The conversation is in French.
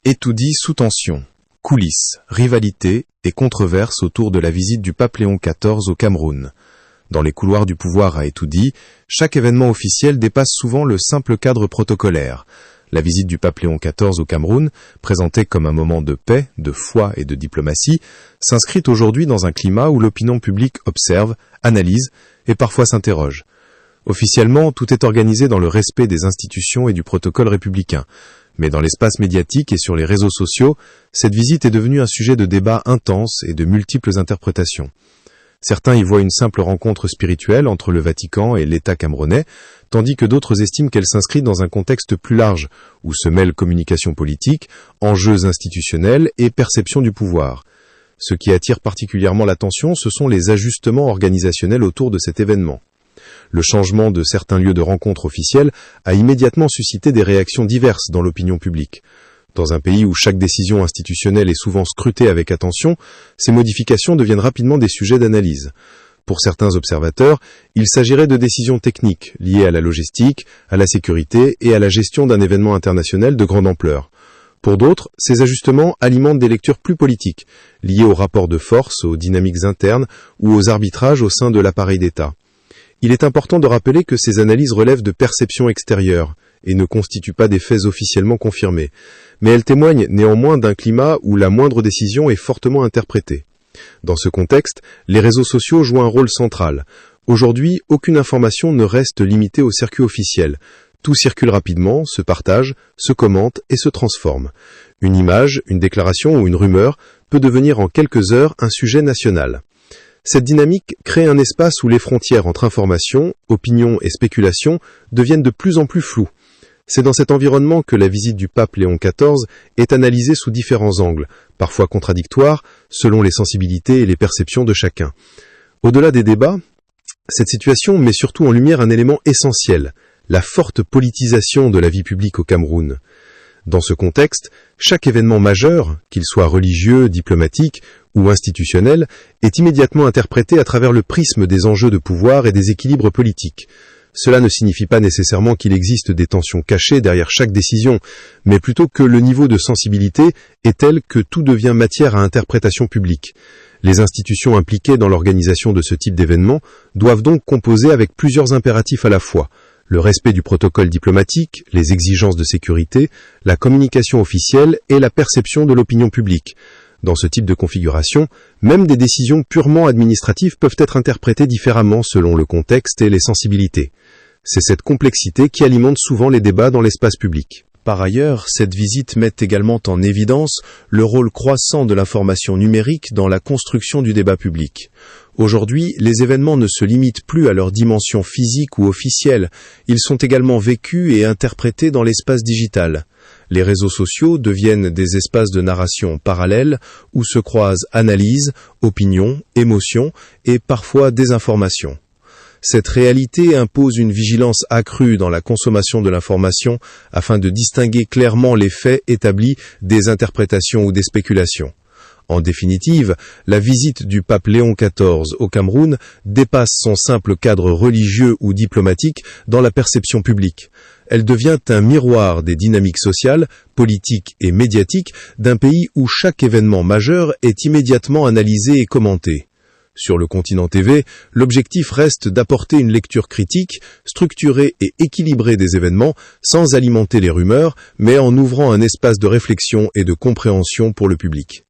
Étoudi sous tension. Coulisses, rivalités et controverses autour de la visite du pape Léon XIV au Cameroun. Dans les couloirs du pouvoir à Étoudi, chaque événement officiel dépasse souvent le simple cadre protocolaire. La visite du pape Léon XIV au Cameroun, présentée comme un moment de paix, de foi et de diplomatie, s'inscrit aujourd'hui dans un climat où l'opinion publique observe, analyse et parfois s'interroge. Officiellement, tout est organisé dans le respect des institutions et du protocole républicain. Mais dans l'espace médiatique et sur les réseaux sociaux, cette visite est devenue un sujet de débat intense et de multiples interprétations. Certains y voient une simple rencontre spirituelle entre le Vatican et l'État camerounais, tandis que d'autres estiment qu'elle s'inscrit dans un contexte plus large, où se mêlent communication politique, enjeux institutionnels et perception du pouvoir. Ce qui attire particulièrement l'attention, ce sont les ajustements organisationnels autour de cet événement. Le changement de certains lieux de rencontre officiels a immédiatement suscité des réactions diverses dans l'opinion publique. Dans un pays où chaque décision institutionnelle est souvent scrutée avec attention, ces modifications deviennent rapidement des sujets d'analyse. Pour certains observateurs, il s'agirait de décisions techniques liées à la logistique, à la sécurité et à la gestion d'un événement international de grande ampleur. Pour d'autres, ces ajustements alimentent des lectures plus politiques, liées aux rapports de force, aux dynamiques internes ou aux arbitrages au sein de l'appareil d'État. Il est important de rappeler que ces analyses relèvent de perceptions extérieures et ne constituent pas des faits officiellement confirmés, mais elles témoignent néanmoins d'un climat où la moindre décision est fortement interprétée. Dans ce contexte, les réseaux sociaux jouent un rôle central. Aujourd'hui, aucune information ne reste limitée au circuit officiel. Tout circule rapidement, se partage, se commente et se transforme. Une image, une déclaration ou une rumeur peut devenir en quelques heures un sujet national. Cette dynamique crée un espace où les frontières entre information, opinion et spéculation deviennent de plus en plus floues. C'est dans cet environnement que la visite du pape Léon XIV est analysée sous différents angles, parfois contradictoires, selon les sensibilités et les perceptions de chacun. Au-delà des débats, cette situation met surtout en lumière un élément essentiel, la forte politisation de la vie publique au Cameroun. Dans ce contexte, chaque événement majeur, qu'il soit religieux, diplomatique ou institutionnel, est immédiatement interprété à travers le prisme des enjeux de pouvoir et des équilibres politiques. Cela ne signifie pas nécessairement qu'il existe des tensions cachées derrière chaque décision, mais plutôt que le niveau de sensibilité est tel que tout devient matière à interprétation publique. Les institutions impliquées dans l'organisation de ce type d'événement doivent donc composer avec plusieurs impératifs à la fois. Le respect du protocole diplomatique, les exigences de sécurité, la communication officielle et la perception de l'opinion publique. Dans ce type de configuration, même des décisions purement administratives peuvent être interprétées différemment selon le contexte et les sensibilités. C'est cette complexité qui alimente souvent les débats dans l'espace public. Par ailleurs, cette visite met également en évidence le rôle croissant de l'information numérique dans la construction du débat public. Aujourd'hui, les événements ne se limitent plus à leur dimension physique ou officielle, ils sont également vécus et interprétés dans l'espace digital. Les réseaux sociaux deviennent des espaces de narration parallèles où se croisent analyse, opinion, émotion et parfois désinformation. Cette réalité impose une vigilance accrue dans la consommation de l'information afin de distinguer clairement les faits établis des interprétations ou des spéculations. En définitive, la visite du pape Léon XIV au Cameroun dépasse son simple cadre religieux ou diplomatique dans la perception publique. Elle devient un miroir des dynamiques sociales, politiques et médiatiques d'un pays où chaque événement majeur est immédiatement analysé et commenté. Sur le continent TV, l'objectif reste d'apporter une lecture critique, structurée et équilibrée des événements, sans alimenter les rumeurs, mais en ouvrant un espace de réflexion et de compréhension pour le public.